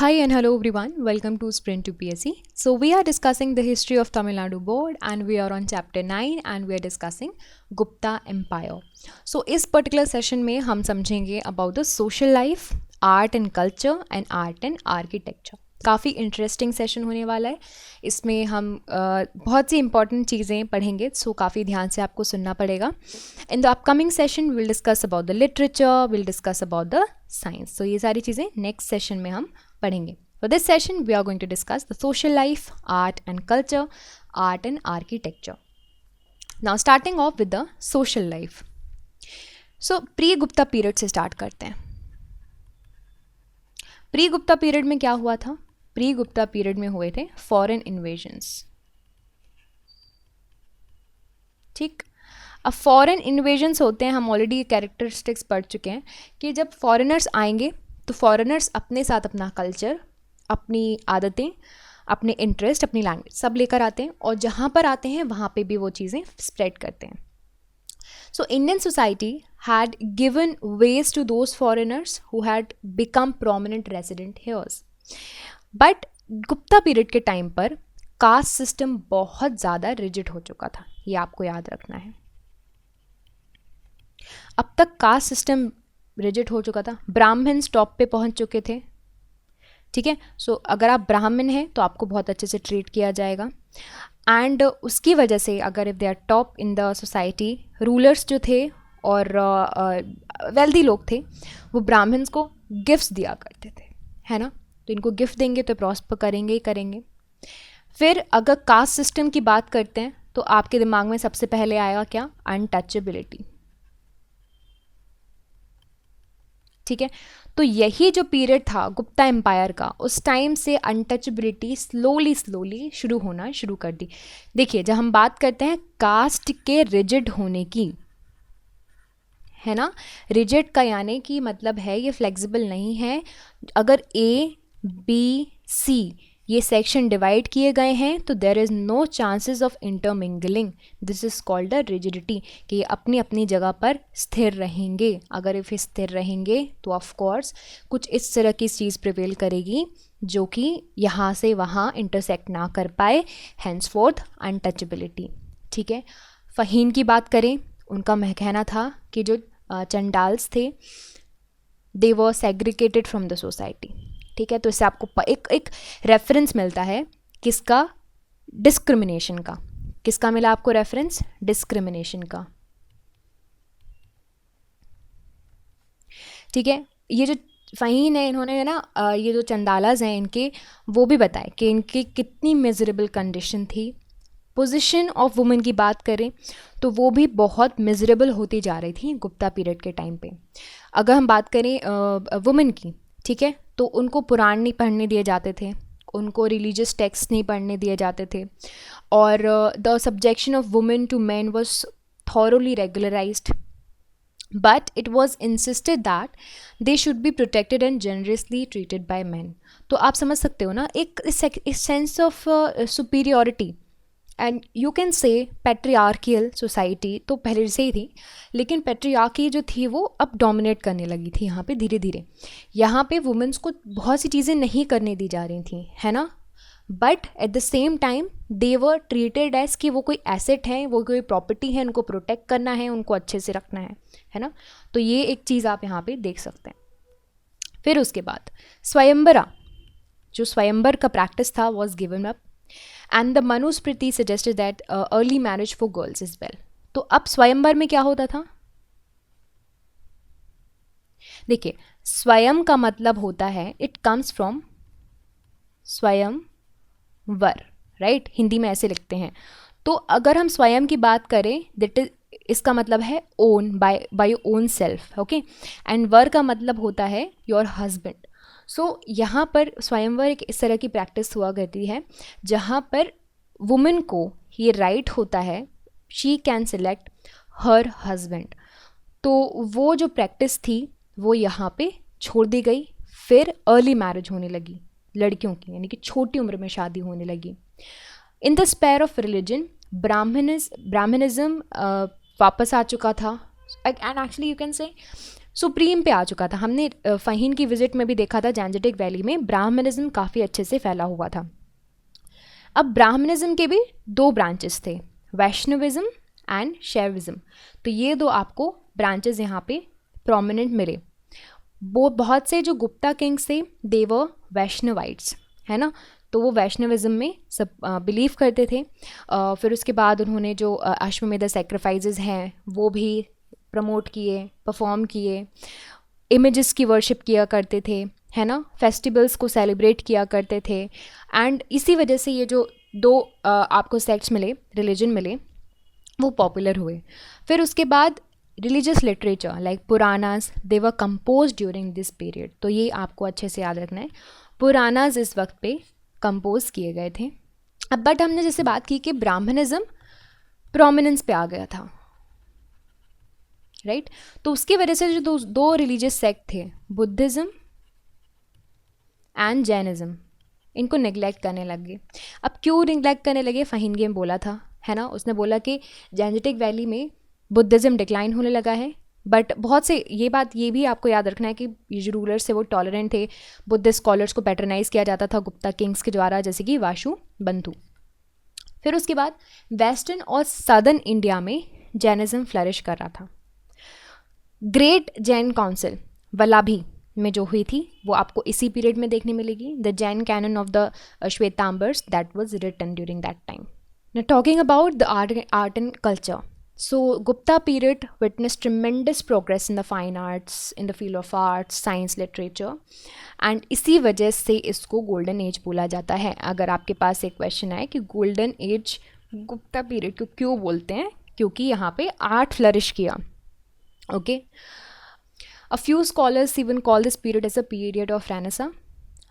Hi and hello everyone. Welcome to Sprint to PSC. So we are discussing the history of Tamil Nadu board and we are on chapter 9 and we are discussing Gupta Empire. So इस particular session में हम समझेंगे about the social life, art and culture and art and architecture. काफ़ी interesting session होने वाला है. इसमें हम बहुत सी इंपॉर्टेंट चीज़ें पढ़ेंगे, सो काफ़ी ध्यान से आपको सुनना पड़ेगा. In the upcoming session will discuss about the literature, will discuss about the science. So ये सारी चीज़ें नेक्स्ट सेशन में हम पढ़ेंगे. For this session, we are going to discuss the social life, art and culture, art and architecture. Now, starting off with the social life. So, pre-Gupta period से start करते हैं. Pre-Gupta period में क्या हुआ था? Pre-Gupta period में हुए थे foreign invasions. ठीक. अब फॉरेन इन्वेजन्स होते हैं, हम ऑलरेडी कैरेक्टरिस्टिक्स पढ़ चुके हैं कि जब फॉरेनर्स आएंगे तो फॉरेनर्स अपने साथ अपना कल्चर, अपनी आदतें, अपने इंटरेस्ट, अपनी लैंग्वेज सब लेकर आते हैं और जहाँ पर आते हैं वहाँ पे भी वो चीज़ें स्प्रेड करते हैं. So Indian society had given ways to those foreigners who had become prominent resident here. But Gupta period के टाइम पर कास्ट सिस्टम बहुत ज़्यादा रिजिड हो चुका था, ये आपको याद रखना है. अब तक कास्ट सिस्टम रिजिड हो चुका था, ब्राह्मण टॉप पे पहुंच चुके थे. ठीक है. सो अगर आप ब्राह्मण हैं तो आपको बहुत अच्छे से ट्रीट किया जाएगा. एंड उसकी वजह से अगर if they are top in the society, rulers जो थे और वेल्दी लोग थे वो ब्राह्मण्स को गिफ्ट्स दिया करते थे, है ना. तो इनको गिफ्ट देंगे तो प्रॉस्पर करेंगे ही करेंगे. फिर अगर कास्ट सिस्टम की बात करते हैं तो आपके दिमाग में सबसे पहले आएगा क्या? अनटचेबिलिटी. ठीक है. तो यही जो पीरियड था गुप्ता एम्पायर का, उस टाइम से अनटचेबिलिटी स्लोली शुरू होना शुरू कर दी. देखिए, जब हम बात करते हैं कास्ट के रिजिड होने की, है ना, रिजिड का यानी कि मतलब है ये फ्लेक्सिबल नहीं है. अगर ए बी सी ये सेक्शन डिवाइड किए गए हैं तो there is no chances of intermingling. This is called the rigidity, कि ये अपनी अपनी जगह पर स्थिर रहेंगे. अगर इफ स्थिर रहेंगे तो ऑफ कोर्स कुछ इस तरह की चीज़ प्रिवेल करेगी जो कि यहाँ से वहाँ इंटरसेक्ट ना कर पाए, हैंसफोर्थ अनटचेबिलिटी. ठीक है. फ़हीम की बात करें, उनका कहना था कि जो चंडाल्स थे दे वर सेग्रीगेटेड फ्रॉम द सोसाइटी. ठीक है. तो इससे आपको एक रेफरेंस मिलता है किसका? डिस्क्रिमिनेशन का. किसका मिला आपको रेफरेंस? डिस्क्रिमिनेशन का. ठीक है. ये जो फ़हीम है, इन्होंने ना ये जो चंदालाज हैं इनके, वो भी बताए कि इनकी कितनी मिजरेबल कंडीशन थी. पोजीशन ऑफ वुमेन की बात करें तो वो भी बहुत मिजरेबल होती जा रही थी गुप्ता पीरियड के टाइम पे. अगर हम बात करें वुमेन की, ठीक है, तो उनको पुराण नहीं पढ़ने दिए जाते थे, उनको रिलीजियस टेक्स्ट नहीं पढ़ने दिए जाते थे, और the subjection of women to man was thoroughly regularised, but it was insisted that they should be protected and generously treated by man. तो आप समझ सकते हो ना, एक sense of superiority. And you can say patriarchal society तो पहले से ही थी, लेकिन पैट्रियार्की जो थी वो अब डोमिनेट करने लगी थी यहाँ पे धीरे धीरे. यहाँ पे वुमेन्स को बहुत सी चीज़ें नहीं करने दी जा रही थी, है ना. But at the same time they were treated as कि वो कोई एसेट है, वो कोई प्रॉपर्टी है, उनको प्रोटेक्ट करना है, उनको अच्छे से रखना है ना. तो ये एक चीज़ आप यहाँ पे देख सकते हैं. फिर उसके बाद स्वयंवरा, जो स्वयंवर का प्रैक्टिस था, was given up. And the Manusmriti suggested that early marriage for girls is well. तो अब स्वयंवर में क्या होता था? देखिए, स्वयं का मतलब होता है, इट कम्स फ्रॉम स्वयंवर, राइट. हिंदी में ऐसे लिखते हैं. तो अगर हम स्वयं की बात करें, दैट इज, इसका मतलब है own, by your own self. Okay. And वर का मतलब होता है योर हस्बैंड. सो यहाँ पर स्वयंवर एक इस तरह की प्रैक्टिस हुआ करती है जहाँ पर वुमेन को ये राइट होता है, she can select her husband. तो वो जो प्रैक्टिस थी वो यहाँ पे छोड़ दी गई. फिर अर्ली मैरिज होने लगी लड़कियों की, यानी कि छोटी उम्र में शादी होने लगी. In the sphere of religion Brahmanism वापस आ चुका था. And actually you can say supreme पे आ चुका था। हमने फ़हीन की विजिट में भी देखा था जैंजेटिक वैली में ब्राह्मणिज्म काफ़ी अच्छे से फैला हुआ था। अब ब्राह्मणिज्म के भी 2 ब्रांचेस थे, वैष्णविज्म एंड शैविज्म। तो ये 2 आपको ब्रांचेस यहाँ पे प्रोमिनेंट मिले। वो बहुत से जो गुप्ता किंग्स थे दे वर वैष्णवाइट्स, है ना, तो वो वैष्णविज्म में सब बिलीव करते थे। फिर उसके बाद उन्होंने जो अश्वमेध सेक्रीफाइसेस हैं वो भी प्रमोट किए, परफॉर्म किए, इमेजेस की वर्शिप किया करते थे, है ना, फेस्टिवल्स को सेलिब्रेट किया करते थे। एंड इसी वजह से ये जो 2 आपको सेक्ट्स मिले, रिलीजन मिले, वो पॉपुलर हुए। फिर उसके बाद religious literature like Puranas they were compose during this period. तो ये आपको अच्छे से याद रखना है, पुरानास इस वक्त पे कंपोज किए गए थे। अब बट हमने जैसे बात की कि ब्राह्मणिज्म प्रोमिनेंस पे आ गया था, राइट। तो उसकी वजह से जो 2 रिलीजियस सेक्ट थे, बुद्धिज़्म एंड जैनिज़्म, इनको नेग्लेक्ट करने लग गए। अब क्यों नेग्लेक्ट करने लगे? फ़हीन ने बोला था, है ना, उसने बोला कि जैंजेटिक वैली में बुद्धिज़्म डिक्लाइन होने लगा है। बट बहुत से ये भी आपको याद रखना है कि ये जो रूलर्स थे वो टॉलरेंट थे, बुद्धिस्ट स्कॉलर्स को पैट्रनाइज किया जाता था गुप्ता किंग्स के द्वारा, जैसे कि वाशु बंधु। फिर उसके बाद वेस्टर्न और सदर्न इंडिया में जैनिज़्म फ्लरिश कर रहा था। ग्रेट जैन काउंसिल वल्लभी में जो हुई थी वो आपको इसी पीरियड में देखने मिलेगी, the Jain canon of the Shvetambaras that was written during that time. Now talking about the art and culture. So Gupta period witnessed tremendous progress in the fine arts, in the field of arts, science, literature, and इसी वजह से इसको golden age बोला जाता है। अगर आपके पास एक क्वेश्चन आए कि गोल्डन एज गुप्ता पीरियड को क्यों बोलते हैं, क्योंकि यहाँ पे आर्ट फ्लरिश किया, okay. A few scholars even call this period as a period of Renaissance.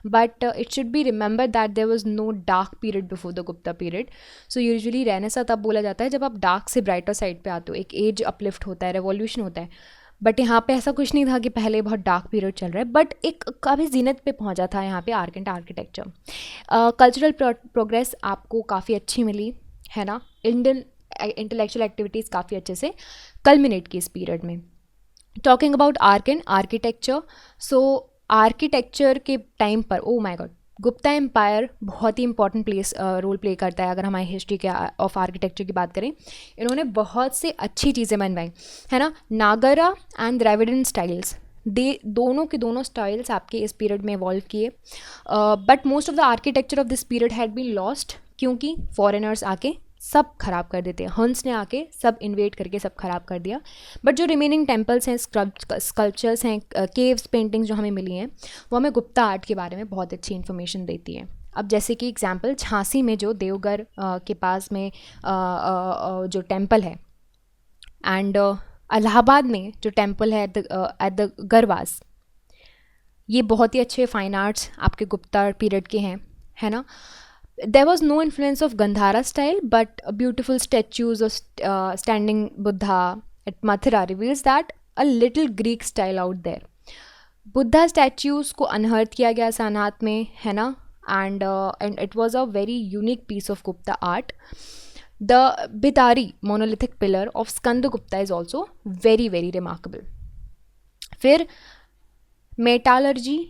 But it should be remembered that there was no dark period before the Gupta period. So usually Renaissance तब बोला जाता है जब आप dark से brighter side पे आते हो, एक एज अपलिफ्ट होता है, रेवोल्यूशन होता है। बट यहाँ पे ऐसा कुछ नहीं था कि पहले बहुत डार्क पीरियड चल रहा है, बट एक काफ़ी जीनत पे पहुँचा था यहाँ पे art and architecture. Cultural progress आपको काफ़ी अच्छी मिली, है ना, इंडियन इंटेलेक्चुअल एक्टिविटीज़ काफ़ी अच्छे से कल्मिनेट की इस पीरियड में। Talking about art and architecture, so architecture के टाइम पर, oh my God, Gupta empire बहुत ही इंपॉर्टेंट रोल प्ले करता है। अगर हमारी हिस्ट्री के ऑफ आर्किटेक्चर की बात करें, इन्होंने बहुत से अच्छी चीज़ें बनवाई, है ना। नागरा एंड द्रविडियन स्टाइल्स, दोनों के दोनों स्टाइल्स आपके इस पीरियड में इवॉल्व किए। But most of the architecture of this period had been lost, क्योंकि फॉरेनर्स आके सब खराब कर देते हैं, हंस ने आके सब इन्वेट करके सब खराब कर दिया। बट जो रिमेनिंग टेम्पल्स हैं, स्कल्पचर्स हैं, केव्स, पेंटिंग्स जो हमें मिली हैं, वो हमें गुप्ता आर्ट के बारे में बहुत अच्छी इन्फॉर्मेशन देती है। अब जैसे कि एग्जांपल, झांसी में जो देवगढ़ के पास में जो टेम्पल है, एंड इलाहाबाद में जो टेम्पल है एट द गरवास, ये बहुत ही अच्छे फाइन आर्ट्स आपके गुप्ता पीरियड के हैं, है ना। There was no influence of Gandhara style, but beautiful statues of standing Buddha at Mathura reveals that a little Greek style out there. Buddha statues को अनहर्थ किया गया सारनाथ में, है ना, and it was a very unique piece of Gupta art. The Bidari monolithic pillar of Skandagupta is also very very remarkable. फिर metallurgy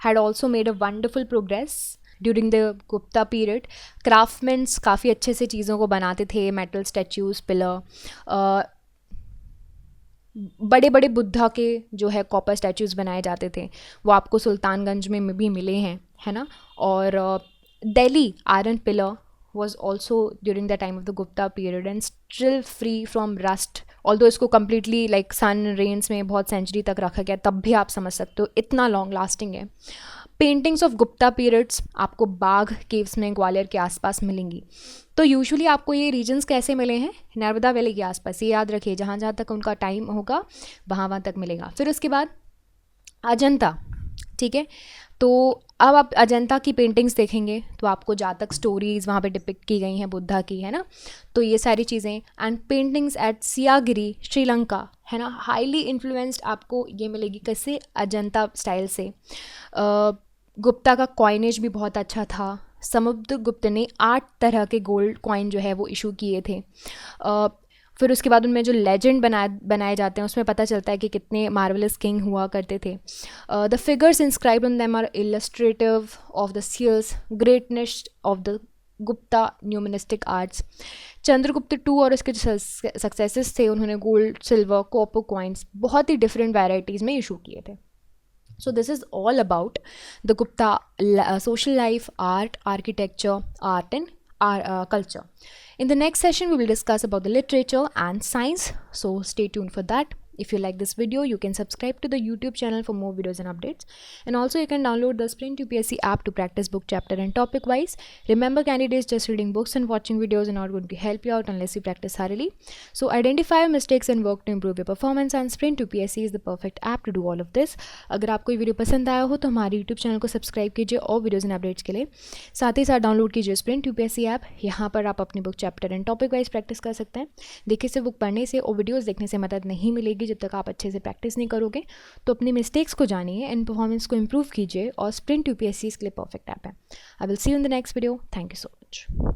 had also made a wonderful progress during the Gupta period. Craftsmans काफ़ी अच्छे से चीज़ों को बनाते थे, metal statues, pillar, बड़े बड़े बुद्धा के जो है कॉपर स्टैचूज़ बनाए जाते थे, वो आपको सुल्तानगंज में भी मिले हैं, है ना। और Delhi iron pillar was also during the time of the Gupta period and still free from rust, although इसको completely like sun rains में बहुत सेंचुरी तक रखा गया, तब भी आप समझ सकते हो इतना लॉन्ग लास्टिंग है। पेंटिंग्स ऑफ गुप्ता पीरियड्स आपको बाघ केव्स में ग्वालियर के आसपास मिलेंगी। तो यूजुअली आपको ये रीजन्स कैसे मिले हैं? नर्मदा वैली के आसपास, ये याद रखिए, जहाँ जहाँ तक उनका टाइम होगा वहाँ तक मिलेगा। फिर उसके बाद अजंता, ठीक है। तो अब आप अजंता की पेंटिंग्स देखेंगे तो आपको जातक स्टोरीज़ वहाँ पे डिपिक्ट की गई हैं बुद्धा की, है ना। तो ये सारी चीज़ें, एंड पेंटिंग्स एट सियागिरी श्रीलंका, है ना, हाईली इन्फ्लुएंस्ड आपको ये मिलेगी कैसे, अजंता स्टाइल से। गुप्ता का कॉइनेज भी बहुत अच्छा था। समुद्रगुप्त ने 8 तरह के गोल्ड कॉइन जो है वो इशू किए थे। फिर उसके बाद उनमें जो लेजेंड बनाए जाते हैं उसमें पता चलता है कि कितने मार्वलस किंग हुआ करते थे. The figures inscribed on them are illustrative of the skills greatness of the Gupta numismatic arts. Chandragupta two और उसके जो सक्सेसेस थे, उन्होंने गोल्ड, सिल्वर, कॉपर कॉइन्स बहुत ही डिफरेंट वैराइटीज़ में इशू किए थे. So this is all about the Gupta social life, art, architecture, art and culture. In the next session, we will discuss about the literature and science. So stay tuned for that. If you like this video, you can subscribe to the YouTube channel for more videos and updates. And also you can download the Sprint UPSC app to practice book chapter and topic wise. Remember, candidates, just reading books and watching videos are not going to help you out unless you practice thoroughly. So identify your mistakes and work to improve your performance, and Sprint UPSC is the perfect app to do all of this. अगर आपको ये video पसंद आया हो तो हमारे YouTube channel को subscribe कीजिए और वीडियोज़ एंड अपडेट्स के लिए. साथ ही साथ डाउनलोड कीजिए Sprint UPSC ऐप. यहाँ पर आप अपनी book chapter and topic wise practice कर सकते हैं. देखिए, से बुक पढ़ने से और वीडियोज़ देखने से मदद नहीं मिलेगी जब तक आप अच्छे से प्रैक्टिस नहीं करोगे. तो अपनी मिस्टेक्स को जानिए एंड परफॉर्मेंस को इम्प्रूव कीजिए, और Sprint UPSC इसके लिए परफेक्ट ऐप है. I will see you in the next video. Thank you so much.